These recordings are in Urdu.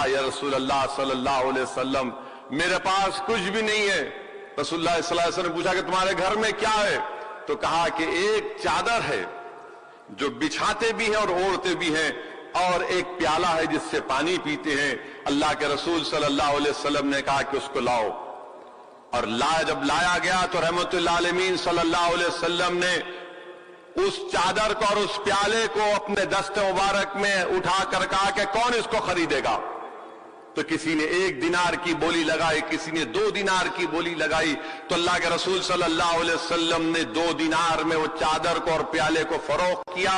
کہا یا رسول اللہ صلی اللہ علیہ وسلم میرے پاس کچھ بھی نہیں ہے. رسول اللہ صلی اللہ علیہ وسلم نے پوچھا کہ تمہارے گھر میں کیا ہے؟ تو کہا کہ ایک چادر ہے جو بچھاتے بھی ہیں اور اوڑھتے بھی ہیں، اور ایک پیالہ ہے جس سے پانی پیتے ہیں. اللہ کے رسول صلی اللہ علیہ وسلم نے کہا کہ اس کو لاؤ، اور جب لایا گیا تو رحمت اللہ عالمین صلی اللہ علیہ وسلم نے اس چادر کو اور اس پیالے کو اپنے دست مبارک میں اٹھا کر کہا کہ کون اس کو خریدے گا؟ تو کسی نے 1 دینار کی بولی لگائی، کسی نے 2 دینار کی بولی لگائی. تو اللہ کے رسول صلی اللہ علیہ وسلم نے 2 دینار میں وہ چادر کو اور پیالے کو فروخت کیا.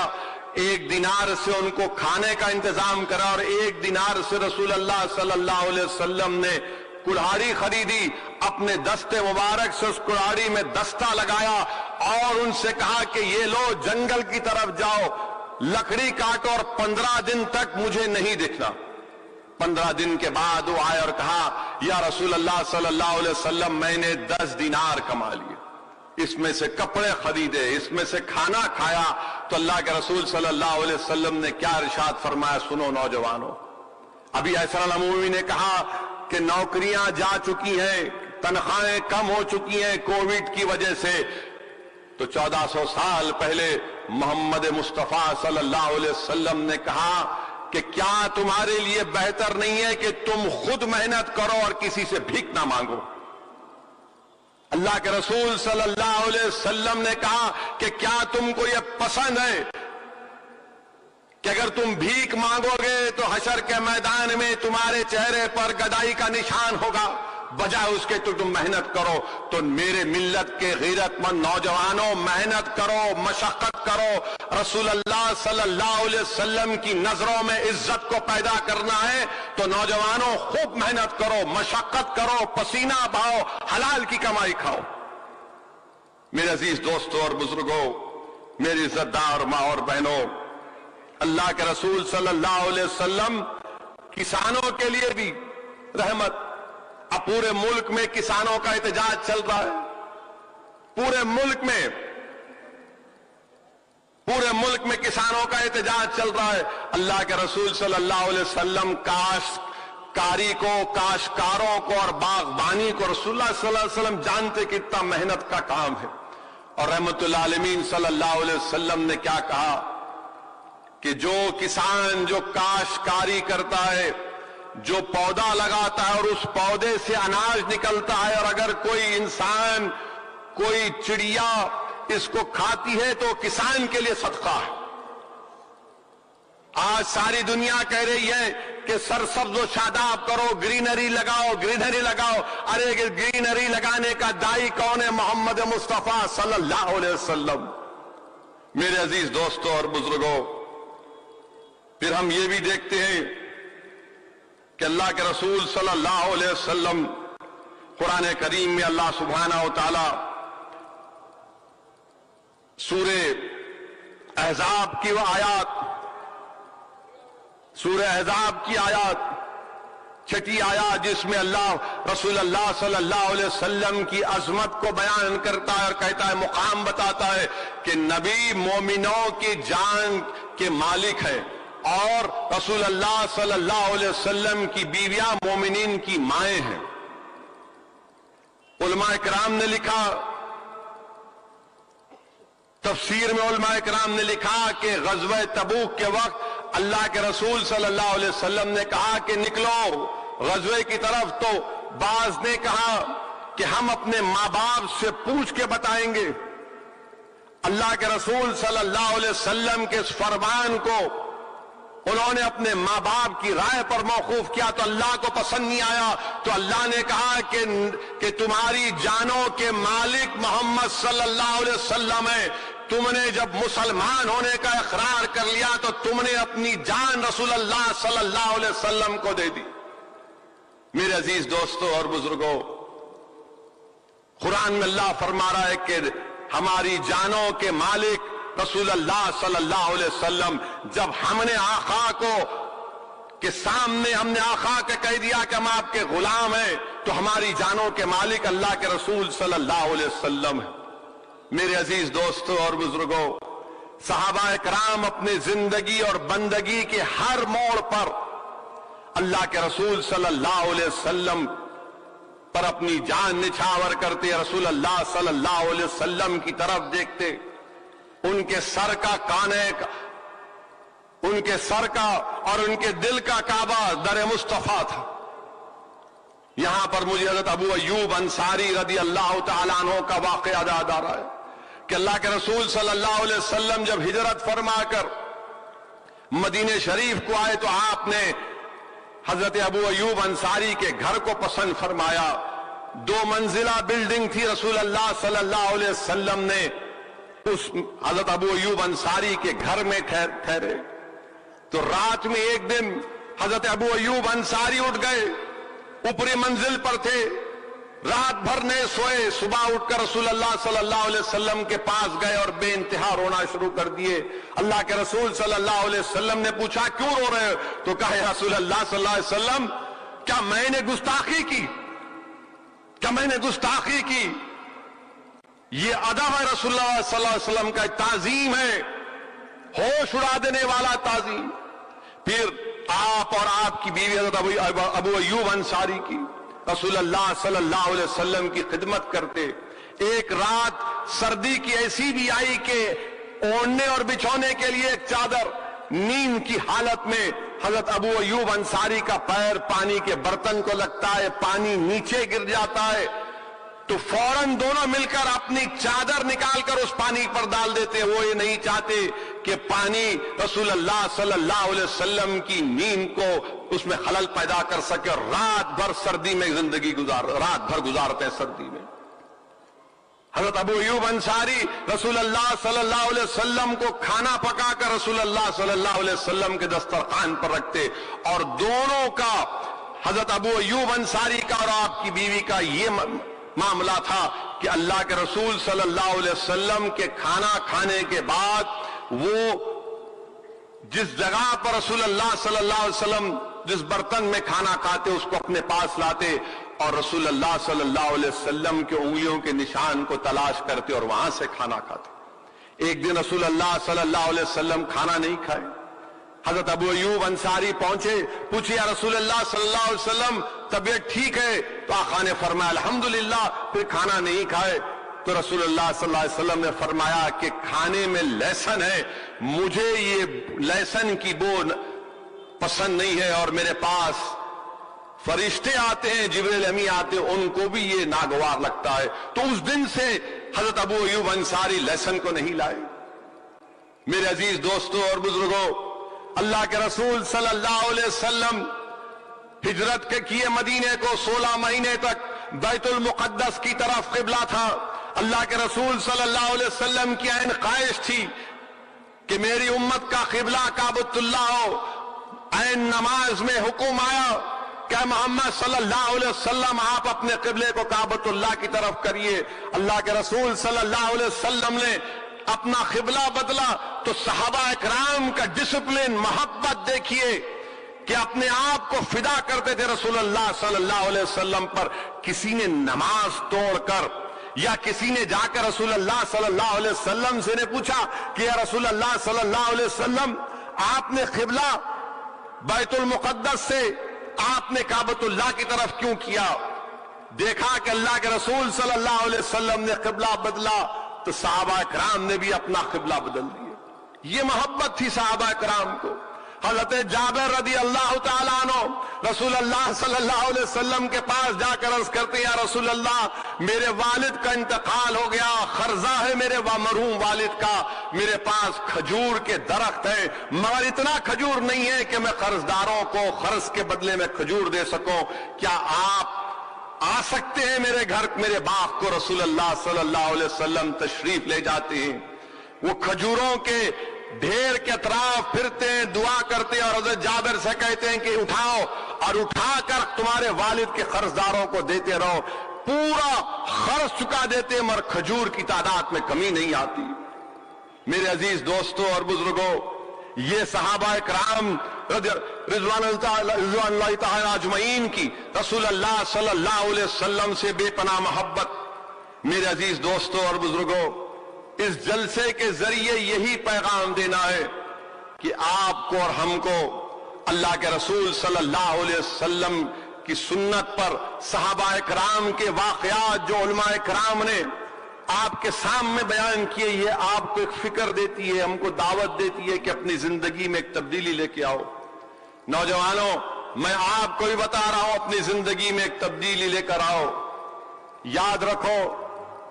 1 دینار سے ان کو کھانے کا انتظام کرا، اور 1 دینار سے رسول اللہ صلی اللہ علیہ وسلم نے کلہاڑی خریدی. اپنے دست مبارک سے اس کلہاڑی میں دستہ لگایا اور ان سے کہا کہ یہ لو، جنگل کی طرف جاؤ، لکڑی کاٹو اور 15 دن تک مجھے نہیں دیکھنا. 15 دن کے بعد وہ آئے اور کہا یا رسول اللہ صلی اللہ علیہ وسلم میں نے 10 دینار کما لیے، اس میں سے کپڑے خریدے، اس میں سے کھانا کھایا. تو اللہ کے رسول صلی اللہ علیہ وسلم نے کیا ارشاد فرمایا؟ سنو نوجوانوں، ابھی ایسا العمومی نے کہا کہ نوکریاں جا چکی ہیں، تنخواہیں کم ہو چکی ہیں کووڈ کی وجہ سے. تو 1400 سال پہلے محمد مصطفیٰ صلی اللہ علیہ وسلم نے کہا کہ کیا تمہارے لیے بہتر نہیں ہے کہ تم خود محنت کرو اور کسی سے بھیک نہ مانگو؟ اللہ کے رسول صلی اللہ علیہ وسلم نے کہا کہ کیا تم کو یہ پسند ہے کہ اگر تم بھیک مانگو گے تو حشر کے میدان میں تمہارے چہرے پر گدائی کا نشان ہوگا، بجائے اس کے تو تم محنت کرو؟ تو میرے ملت کے غیرت مند نوجوانوں، محنت کرو، مشقت کرو. رسول اللہ صلی اللہ علیہ وسلم کی نظروں میں عزت کو پیدا کرنا ہے تو نوجوانوں خوب محنت کرو، مشقت کرو، پسینہ بہاؤ، حلال کی کمائی کھاؤ. میرے عزیز دوستوں اور بزرگوں، میری عزت دار ماں اور بہنوں، اللہ کے رسول صلی اللہ علیہ وسلم کسانوں کے لیے بھی رحمت. اب پورے ملک میں کسانوں کا احتجاج چل رہا ہے، پورے ملک میں کسانوں کا احتجاج چل رہا ہے. اللہ کے رسول صلی اللہ علیہ وسلم کاشتکاری کو، کاشتکاروں کو اور باغبانی کو رسول اللہ صلی اللہ علیہ وسلم جانتے کہ اتنا محنت کا کام ہے. اور رحمت اللہ عالمین صلی اللہ علیہ وسلم نے کیا کہا کہ جو کسان جو کاشتکاری کرتا ہے، جو پودا لگاتا ہے اور اس پودے سے اناج نکلتا ہے، اور اگر کوئی انسان، کوئی چڑیا اس کو کھاتی ہے تو کسان کے لیے صدقہ ہے. آج ساری دنیا کہہ رہی ہے کہ سرسبز و شاداب کرو، گرینری لگاؤ، گرینری لگاؤ. ارے گرینری لگانے کا دائی کون ہے؟ محمد مصطفیٰ صلی اللہ علیہ وسلم. میرے عزیز دوستوں اور بزرگوں، پھر ہم یہ بھی دیکھتے ہیں کہ اللہ کے رسول صلی اللہ علیہ وسلم قرآن کریم میں اللہ سبحانہ و تعالی سورہ احزاب کی وہ آیات، سورہ احزاب کی آیات، چھٹی آیات، جس میں اللہ رسول اللہ صلی اللہ علیہ وسلم کی عظمت کو بیان کرتا ہے اور کہتا ہے، مقام بتاتا ہے کہ نبی مومنوں کی جان کے مالک ہے، اور رسول اللہ صلی اللہ علیہ وسلم کی بیویاں مومنین کی مائیں ہیں. علماء کرام نے لکھا، تفسیر میں علماء کرام نے لکھا کہ غزوہ تبوک کے وقت اللہ کے رسول صلی اللہ علیہ وسلم نے کہا کہ نکلو غزوے کی طرف، تو بعض نے کہا کہ ہم اپنے ماں باپ سے پوچھ کے بتائیں گے. اللہ کے رسول صلی اللہ علیہ وسلم کے اس فرمان کو انہوں نے اپنے ماں باپ کی رائے پر موقوف کیا تو اللہ کو پسند نہیں آیا. تو اللہ نے کہا کہ تمہاری جانوں کے مالک محمد صلی اللہ علیہ وسلم ہے. تم نے جب مسلمان ہونے کا اقرار کر لیا تو تم نے اپنی جان رسول اللہ صلی اللہ علیہ وسلم کو دے دی. میرے عزیز دوستوں اور بزرگوں، قرآن میں اللہ فرما رہا ہے کہ ہماری جانوں کے مالک رسول اللہ صلی اللہ علیہ وسلم. جب ہم نے آقا کو کے سامنے ہم نے آقا کے کہہ دیا کہ ہم آپ کے غلام ہیں تو ہماری جانوں کے مالک اللہ کے رسول صلی اللہ علیہ وسلم ہیں. میرے عزیز دوستوں اور بزرگوں، صحابہ کرام اپنی زندگی اور بندگی کے ہر موڑ پر اللہ کے رسول صلی اللہ علیہ وسلم پر اپنی جان نچھاور کرتے، رسول اللہ صلی اللہ علیہ وسلم کی طرف دیکھتے، ان کے سر کا کانے کا، ان کے سر کا اور ان کے دل کا کعبہ در مصطفیٰ تھا۔ یہاں پر مجھے حضرت ابو ایوب انصاری رضی اللہ تعالیٰ عنہ کا واقعہ یاد آ رہا ہے کہ اللہ کے رسول صلی اللہ علیہ وسلم جب ہجرت فرما کر مدینہ شریف کو آئے تو آپ نے حضرت ابو ایوب انصاری کے گھر کو پسند فرمایا۔ 2 منزلہ بلڈنگ تھی، رسول اللہ صلی اللہ علیہ وسلم نے اس حضرت ابو ایوب انصاری کے گھر میں ٹھہرے تو رات میں ایک دن حضرت ابو ایوب انصاری اٹھ گئے، اوپری منزل پر تھے، رات بھر نہیں سوئے، صبح اٹھ کر رسول اللہ صلی اللہ علیہ وسلم کے پاس گئے اور بے انتہا رونا شروع کر دیے۔ اللہ کے رسول صلی اللہ علیہ وسلم نے پوچھا کیوں رو رہے ہو؟ تو کہا یا رسول اللہ صلی اللہ علیہ وسلم کیا میں نے گستاخی کی؟ کیا میں نے گستاخی کی؟ یہ ادب ہے رسول اللہ صلی اللہ علیہ وسلم کا، تعظیم ہے، ہوش اڑا دینے والا تعظیم۔ پھر آپ اور آپ کی بیوی حضرت ابو ایوب انصاری کی رسول اللہ صلی اللہ علیہ وسلم کی خدمت کرتے۔ ایک رات سردی کی ایسی بھی آئی کہ اوڑھنے اور بچھونے کے لیے ایک چادر، نیند کی حالت میں حضرت ابو ایوب انصاری کا پیر پانی کے برتن کو لگتا ہے، پانی نیچے گر جاتا ہے تو فوراً دونوں مل کر اپنی چادر نکال کر اس پانی پر ڈال دیتے۔ وہ یہ نہیں چاہتے کہ پانی رسول اللہ صلی اللہ علیہ وسلم کی نیند کو اس میں خلل پیدا کر سکے، اور رات بھر سردی میں رات بھر گزارتے ہیں سردی میں۔ حضرت ابو ایوب انصاری رسول اللہ صلی اللہ علیہ وسلم کو کھانا پکا کر رسول اللہ صلی اللہ علیہ وسلم کے دسترخوان پر رکھتے، اور دونوں کا، حضرت ابو ایوب انصاری کا اور آپ کی بیوی کا یہ معاملہ تھا کہ اللہ کے رسول صلی اللہ علیہ وسلم کے کھانا کھانے کے بعد وہ جس جگہ پر رسول اللہ صلی اللہ علیہ وسلم جس برتن میں کھانا کھاتے اس کو اپنے پاس لاتے اور رسول اللہ صلی اللہ علیہ وسلم کے انگلیوں کے نشان کو تلاش کرتے اور وہاں سے کھانا کھاتے۔ ایک دن رسول اللہ صلی اللہ علیہ وسلم کھانا نہیں کھائے، حضرت ابو ایوب انصاری پہنچے، پوچھے یا رسول اللہ صلی اللہ علیہ وسلم طبیعت ٹھیک ہے؟ تو آقا نے فرمایا الحمدللہ۔ پھر کھانا نہیں کھائے تو رسول اللہ صلی اللہ علیہ وسلم نے فرمایا کہ کھانے میں لہسن ہے، مجھے یہ لہسن کی بو پسند نہیں ہے، اور میرے پاس فرشتے آتے ہیں، جبریل امی آتے ہیں، ان کو بھی یہ ناگوار لگتا ہے۔ تو اس دن سے حضرت ابو ایوب انصاری لہسن کو نہیں لائے۔ میرے عزیز دوستوں اور بزرگوں، اللہ کے رسول صلی اللہ علیہ وسلم ہجرت کے کیے مدینے کو 16 مہینے تک بیت المقدس کی طرف قبلہ تھا۔ اللہ کے رسول صلی اللہ علیہ وسلم کی عین خواہش تھی کہ میری امت کا قبلہ کعبۃ اللہ ہو۔ عین نماز میں حکم آیا کہ محمد صلی اللہ علیہ وسلم آپ اپنے قبلے کو کعبۃ اللہ کی طرف کریے۔ اللہ کے رسول صلی اللہ علیہ وسلم نے اپنا قبلہ بدلا تو صحابہ اکرام کا ڈسپلن، محبت دیکھیے کہ اپنے آپ کو فدا کرتے تھے رسول اللہ صلی اللہ علیہ وسلم پر۔ کسی نے نماز توڑ کر یا کسی نے جا کر رسول اللہ صلی اللہ علیہ وسلم سے نے پوچھا کہ یا رسول اللہ صلی اللہ علیہ وسلم آپ نے قبلہ بیت المقدس سے آپ نے کعبۃ اللہ کی طرف کیوں کیا؟ دیکھا کہ اللہ کے رسول صلی اللہ علیہ وسلم نے قبلہ بدلا تو صحابہ کرام نے بھی اپنا قبلہ بدل دیا۔ یہ محبت تھی صحابہ کرام کو۔ حضرت جابر رضی اللہ تعالیٰ عنہ رسول اللہ صلی اللہ علیہ وسلم کے پاس جا کر عرض کرتے ہیں یا رسول اللہ میرے والد کا انتقال ہو گیا، قرضہ ہے میرے مرحوم والد کا، میرے پاس کھجور کے درخت ہے مگر اتنا کھجور نہیں ہے کہ میں قرض داروں کو قرض کے بدلے میں کھجور دے سکوں، کیا آپ آ سکتے ہیں میرے گھر میرے باغ کو؟ رسول اللہ صلی اللہ علیہ وسلم تشریف لے جاتے ہیں، وہ کھجوروں کے ڈھیر کے اطراف پھرتے ہیں، دعا کرتے ہیں اور حضرت جابر سے کہتے ہیں کہ اٹھاؤ اور اٹھا کر تمہارے والد کے قرض داروں کو دیتے رہو، پورا قرض چکا دیتے مگر کھجور کی تعداد میں کمی نہیں آتی۔ میرے عزیز دوستوں اور بزرگوں، یہ صحابہ کرام رضوان اللہ تعالی اجمعین کی رسول اللہ صلی اللہ علیہ وسلم سے بے پناہ محبت۔ میرے عزیز دوستوں اور بزرگوں، اس جلسے کے ذریعے یہی پیغام دینا ہے کہ آپ کو اور ہم کو اللہ کے رسول صلی اللہ علیہ وسلم کی سنت پر صحابہ کرام کے واقعات جو علماء کرام نے آپ کے سامنے بیان کیے، یہ آپ کو ایک فکر دیتی ہے، ہم کو دعوت دیتی ہے کہ اپنی زندگی میں ایک تبدیلی لے کے آؤ۔ نوجوانوں، میں آپ کو بھی بتا رہا ہوں، اپنی زندگی میں ایک تبدیلی لے کر آؤ۔ یاد رکھو،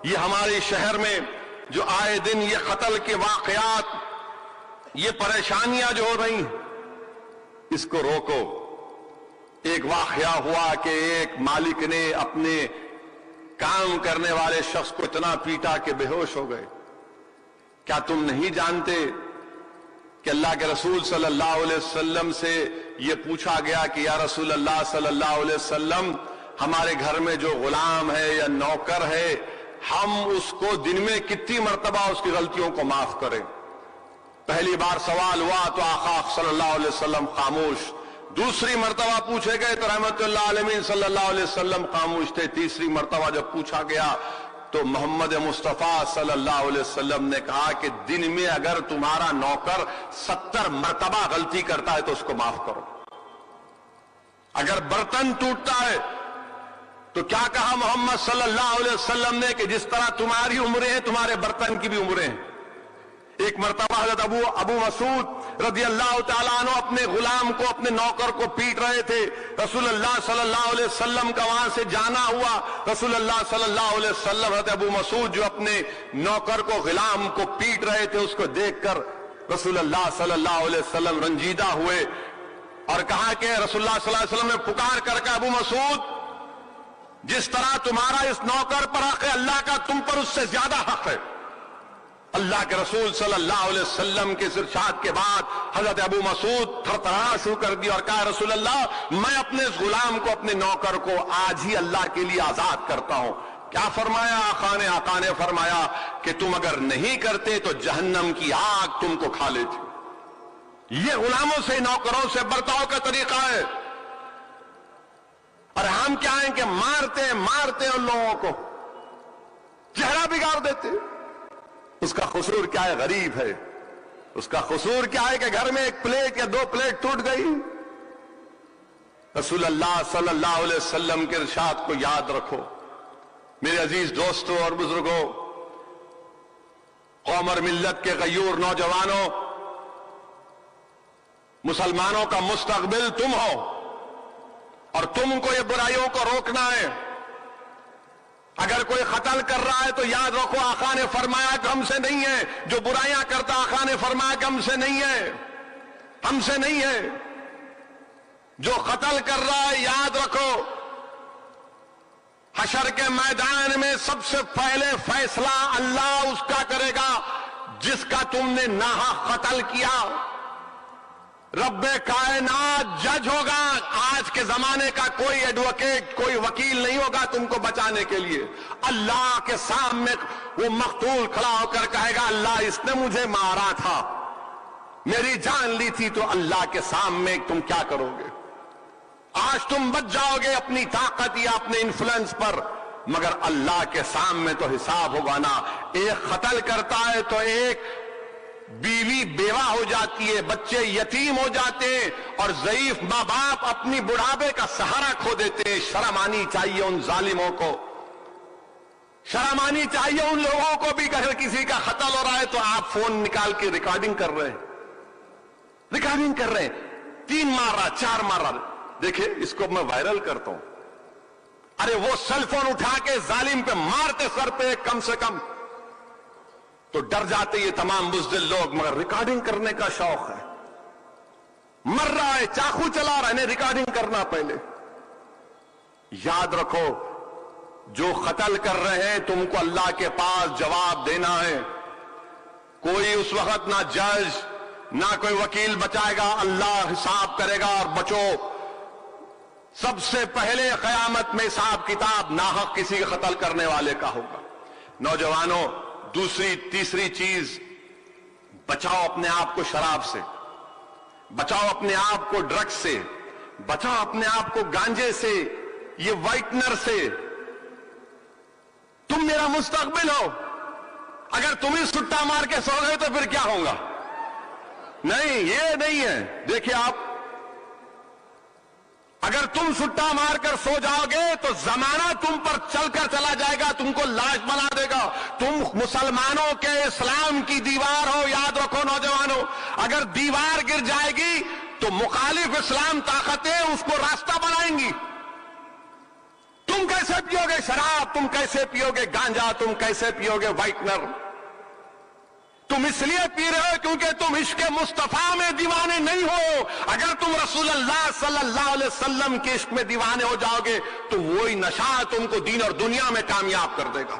یہ ہمارے شہر میں جو آئے دن یہ قتل کے واقعات، یہ پریشانیاں جو ہو رہی ہیں، اس کو روکو۔ ایک واقعہ ہوا کہ ایک مالک نے اپنے کام کرنے والے شخص کو اتنا پیٹا کہ بے ہوش ہو گئے۔ کیا تم نہیں جانتے کہ اللہ کے رسول صلی اللہ علیہ وسلم سے یہ پوچھا گیا کہ یا رسول اللہ صلی اللہ علیہ وسلم، ہمارے گھر میں جو غلام ہے یا نوکر ہے، ہم اس کو دن میں کتنی مرتبہ اس کی غلطیوں کو معاف کریں؟ پہلی بار سوال ہوا تو آقا صلی اللہ علیہ وسلم خاموش، دوسری مرتبہ پوچھے گئے تو رحمت اللہ علیہ صلی اللہ علیہ وسلم خاموش تھے، تیسری مرتبہ جب پوچھا گیا تو محمد مصطفیٰ صلی اللہ علیہ وسلم نے کہا کہ دن میں اگر تمہارا نوکر 70 مرتبہ غلطی کرتا ہے تو اس کو معاف کرو۔ اگر برتن ٹوٹتا ہے تو کیا کہا محمد صلی اللہ علیہ وسلم نے کہ جس طرح تمہاری عمریں ہیں تمہارے برتن کی بھی عمریں ہیں۔ ایک مرتبہ حضرت ابو مسعود رضی اللہ تعالیٰ عنہ اپنے غلام کو، اپنے نوکر کو پیٹ رہے تھے، رسول اللہ صلی اللہ علیہ وسلم کا وہاں سے جانا ہوا۔ رسول اللہ صلی اللہ علیہ وسلم حضرت ابو مسعود جو اپنے نوکر کو، غلام کو پیٹ رہے تھے، اس کو دیکھ کر رسول اللہ صلی اللہ علیہ وسلم رنجیدہ ہوئے اور کہا کہ رسول اللہ صلی اللہ علیہ وسلم نے پکار کر کے، ابو مسعود، جس طرح تمہارا اس نوکر پر حق ہے، اللہ کا تم پر اس سے زیادہ حق ہے۔ اللہ کے رسول صلی اللہ علیہ وسلم کے ارشاد کے بعد حضرت ابو مسعود تھرتھرانا شروع کر دیا اور کہا رسول اللہ، میں اپنے اس غلام کو، اپنے نوکر کو آج ہی اللہ کے لیے آزاد کرتا ہوں۔ کیا فرمایا آقا نے فرمایا کہ تم اگر نہیں کرتے تو جہنم کی آگ تم کو کھا لیتی۔ یہ غلاموں سے، نوکروں سے برتاؤ کا طریقہ ہے۔ اور ہم کیا ہیں کہ مارتے ان لوگوں کو، چہرہ بگاڑ دیتے۔ اس کا قصور کیا ہے؟ غریب ہے۔ اس کا قصور کیا ہے کہ گھر میں ایک پلیٹ یا 2 پلیٹ ٹوٹ گئی؟ رسول اللہ صلی اللہ علیہ وسلم کے ارشاد کو یاد رکھو۔ میرے عزیز دوستوں اور بزرگوں، قوم اور ملت کے غیور نوجوانوں، مسلمانوں کا مستقبل تم ہو اور تم کو یہ برائیوں کو روکنا ہے۔ اگر کوئی قتل کر رہا ہے تو یاد رکھو، آقا نے فرمایا کہ ہم سے نہیں ہے۔ جو برائیاں کرتا، آقا نے فرمایا کہ ہم سے نہیں ہے، ہم سے نہیں ہے۔ جو قتل کر رہا ہے، یاد رکھو، حشر کے میدان میں سب سے پہلے فیصلہ اللہ اس کا کرے گا جس کا تم نے ناحق قتل کیا۔ رب کائنات جج ہوگا۔ آج کے زمانے کا کوئی ایڈوکیٹ، کوئی وکیل نہیں ہوگا تم کو بچانے کے لیے۔ اللہ کے سامنے وہ مقتول کھڑا ہو کر کہے گا، اللہ اس نے مجھے مارا تھا، میری جان لی تھی۔ تو اللہ کے سامنے تم کیا کرو گے؟ آج تم بچ جاؤ گے اپنی طاقت یا اپنے انفلوئنس پر، مگر اللہ کے سامنے تو حساب ہوگا نا۔ ایک قتل کرتا ہے تو ایک بیوی بیوہ ہو جاتی ہے، بچے یتیم ہو جاتے ہیں، اور ضعیف ماں باپ اپنی بڑھاپے کا سہارا کھو دیتے ہیں۔ شرم آنی چاہیے ان ظالموں کو، شرم آنی چاہیے ان لوگوں کو بھی کہ اگر کسی کا قتل ہو رہا ہے تو آپ فون نکال کے ریکارڈنگ کر رہے ہیں، 3 مار رہا، 4 مار رہا۔ دیکھیں اس کو میں وائرل کرتا ہوں۔ ارے وہ سیل فون اٹھا کے ظالم پہ مارتے سر پہ کم سے کم تو ڈر جاتے یہ تمام بزدل لوگ، مگر ریکارڈنگ کرنے کا شوق ہے۔ مر رہا ہے، چاقو چلا رہا ہے، انہیں ریکارڈنگ کرنا پہلے۔ یاد رکھو، جو قتل کر رہے ہیں تم کو اللہ کے پاس جواب دینا ہے۔ کوئی اس وقت نہ جج نہ کوئی وکیل بچائے گا، اللہ حساب کرے گا۔ اور بچو، سب سے پہلے قیامت میں حساب کتاب ناحق کسی کے قتل کرنے والے کا ہوگا۔ نوجوانوں، دوسری تیسری چیز، بچاؤ اپنے آپ کو شراب سے، بچاؤ اپنے آپ کو ڈرگ سے، بچاؤ اپنے آپ کو گانجے سے، یہ وائٹنر سے۔ تم میرا مستقبل ہو، اگر تم ہی سٹا مار کے سو گئے تو پھر کیا ہوگا؟ نہیں، یہ نہیں ہے۔ دیکھیں آپ، اگر تم سٹا مار کر سو جاؤ گے تو زمانہ تم پر چل کر چلا جائے گا، تم کو لاش بنا دے گا. تم مسلمانوں کے اسلام کی دیوار ہو، یاد رکھو نوجوانوں، اگر دیوار گر جائے گی تو مخالف اسلام طاقتیں اس کو راستہ بنائیں گی. تم کیسے پیو گے شراب، تم کیسے پیو گے گانجا، تم کیسے پیو گے وائٹنر؟ تم اس لیے پی رہے ہو کیونکہ تم عشق مصطفیٰ میں دیوانے نہیں ہو. اگر تم رسول اللہ صلی اللہ علیہ وسلم کے عشق میں دیوانے ہو جاؤ گے تو وہی نشہ تم کو دین اور دنیا میں کامیاب کر دے گا.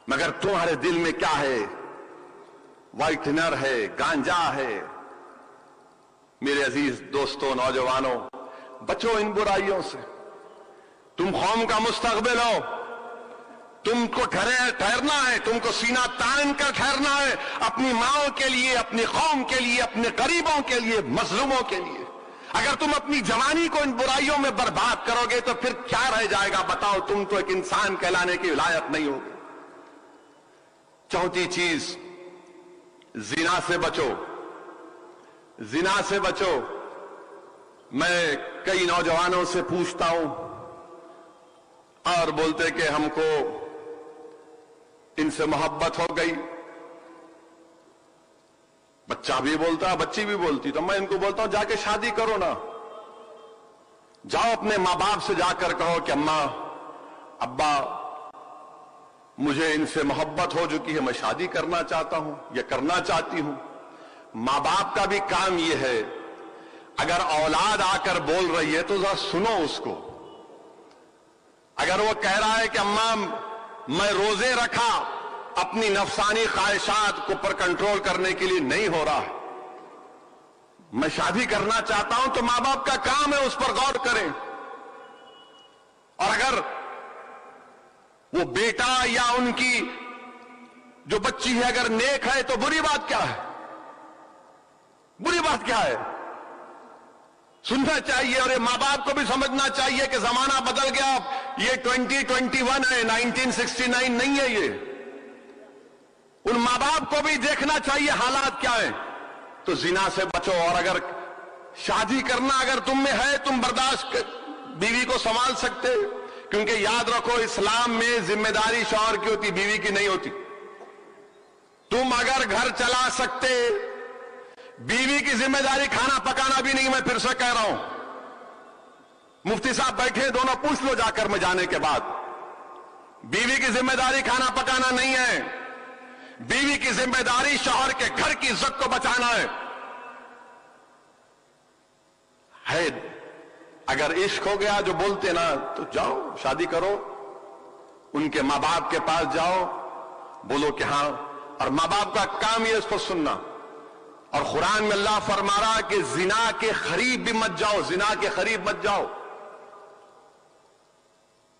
مگر تمہارے دل میں کیا ہے؟ وائٹنر ہے، گانجا ہے. میرے عزیز دوستوں، نوجوانوں، بچو ان برائیوں سے. تم قوم کا مستقبل ہو، تم کو ٹھہرنا ہے، تم کو سینہ تان کر ٹھہرنا ہے، اپنی ماں کے لیے، اپنی قوم کے لیے، اپنے قریبوں کے لیے، مظلوموں کے لیے. اگر تم اپنی جوانی کو ان برائیوں میں برباد کرو گے تو پھر کیا رہ جائے گا؟ بتاؤ، تم تو ایک انسان کہلانے کی لائق نہیں ہوگے. چوتھی چیز، زنا سے بچو. زنا سے بچو. میں کئی نوجوانوں سے پوچھتا ہوں اور بولتے کہ ہم کو ان سے محبت ہو گئی. بچہ بھی بولتا، بچی بھی بولتی. تو میں ان کو بولتا ہوں جا کے شادی کرو نا. جاؤ اپنے ماں باپ سے جا کر کہو کہ اماں ابا مجھے ان سے محبت ہو چکی ہے، میں شادی کرنا چاہتا ہوں یا کرنا چاہتی ہوں. ماں باپ کا بھی کام یہ ہے، اگر اولاد آ کر بول رہی ہے تو ذرا سنو اس کو. اگر وہ کہہ رہا ہے کہ اماں میں روزے رکھا، اپنی نفسانی خواہشات کو پر کنٹرول کرنے کے لیے نہیں ہو رہا، میں شادی کرنا چاہتا ہوں، تو ماں باپ کا کام ہے اس پر غور کریں. اور اگر وہ بیٹا یا ان کی جو بچی ہے اگر نیک ہے تو بری بات کیا ہے؟ بری بات کیا ہے؟ سننا چاہیے. اور یہ ماں باپ کو بھی سمجھنا چاہیے کہ زمانہ بدل گیا. یہ 2021 ہے، 1969 نہیں ہے. یہ ان ماں باپ کو بھی دیکھنا چاہیے حالات کیا ہیں. تو زنا سے بچو. اور اگر شادی کرنا اگر تم میں ہے، تم برداشت بیوی کو سنبھال سکتے، کیونکہ یاد رکھو اسلام میں ذمہ داری شوہر کی ہوتی، بیوی کی نہیں ہوتی. تم اگر گھر چلا سکتے، بیوی کی ذمہ داری کھانا پکانا بھی نہیں. میں پھر سے کہہ رہا ہوں، مفتی صاحب بیٹھے، دونوں پوچھ لو جا کر میں جانے کے بعد. بیوی کی ذمہ داری کھانا پکانا نہیں ہے. بیوی کی ذمہ داری شوہر کے گھر کی عزت کو بچانا ہے. اگر عشق ہو گیا جو بولتے نا، تو جاؤ شادی کرو، ان کے ماں باپ کے پاس جاؤ، بولو کہ ہاں. اور ماں باپ کا کام یہ اس کو سننا. اور قرآن میں اللہ فرما رہا کہ زنا کے قریب بھی مت جاؤ، زنا کے قریب مت جاؤ.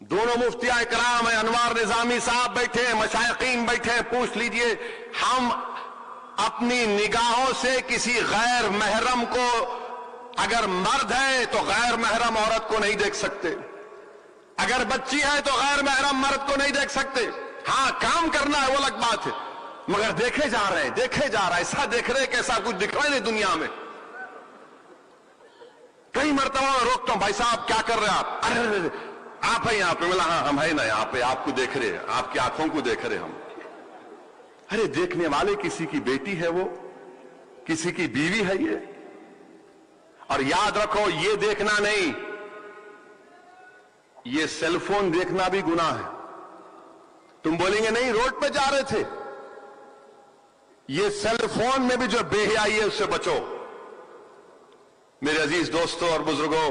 دونوں مفتیاء کرام ہیں، انوار نظامی صاحب بیٹھے ہیں، مشائقین بیٹھے ہیں. پوچھ لیجئے، ہم اپنی نگاہوں سے کسی غیر محرم کو، اگر مرد ہے تو غیر محرم عورت کو نہیں دیکھ سکتے، اگر بچی ہے تو غیر محرم مرد کو نہیں دیکھ سکتے. ہاں کام کرنا ہے وہ الگ بات ہے، مگر دیکھے جا رہے ہیں، دیکھے جا رہا ہے. ایسا دیکھ رہے کہ ایسا کچھ دکھ رہا نہیں دنیا میں. کئی مرتبہ میں روکتا ہوں، بھائی صاحب کیا کر رہے ہیں آپ؟ ارے آپ ہیں یہاں پہ؟ ملا ہاں ہم ہے نا یہاں پہ، آپ کو دیکھ رہے ہیں، آپ کی آنکھوں کو دیکھ رہے ہم. ارے دیکھنے والے کسی کی بیٹی ہے، وہ کسی کی بیوی ہے یہ. اور یاد رکھو یہ دیکھنا نہیں، یہ سیل فون دیکھنا بھی گناہ ہے. تم بولیں گے نہیں روڈ پہ جا رہے تھے، یہ سیل فون میں بھی جو بے حیائی ہے اس سے بچو. میرے عزیز دوستوں اور بزرگوں،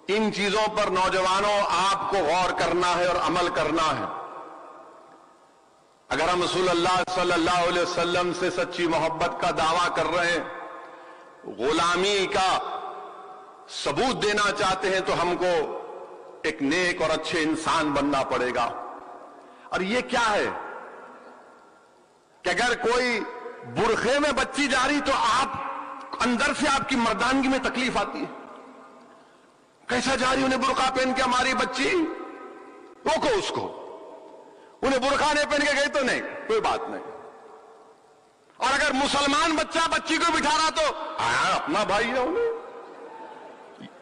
ان چیزوں پر نوجوانوں آپ کو غور کرنا ہے اور عمل کرنا ہے. اگر ہم رسول اللہ صلی اللہ علیہ وسلم سے سچی محبت کا دعویٰ کر رہے ہیں، غلامی کا ثبوت دینا چاہتے ہیں، تو ہم کو ایک نیک اور اچھے انسان بننا پڑے گا. اور یہ کیا ہے کہ اگر کوئی برقعے میں بچی جا رہی تو آپ اندر سے آپ کی مردانگی میں تکلیف آتی ہے. کیسا جا رہی انہیں برقع پہن کے ہماری بچی؟ روکو اس کو. انہیں برقع نہیں پہن کے گئی تو نہیں، کوئی بات نہیں. اور اگر مسلمان بچہ بچی کو بٹھا رہا تو اپنا بھائی ہے انہیں.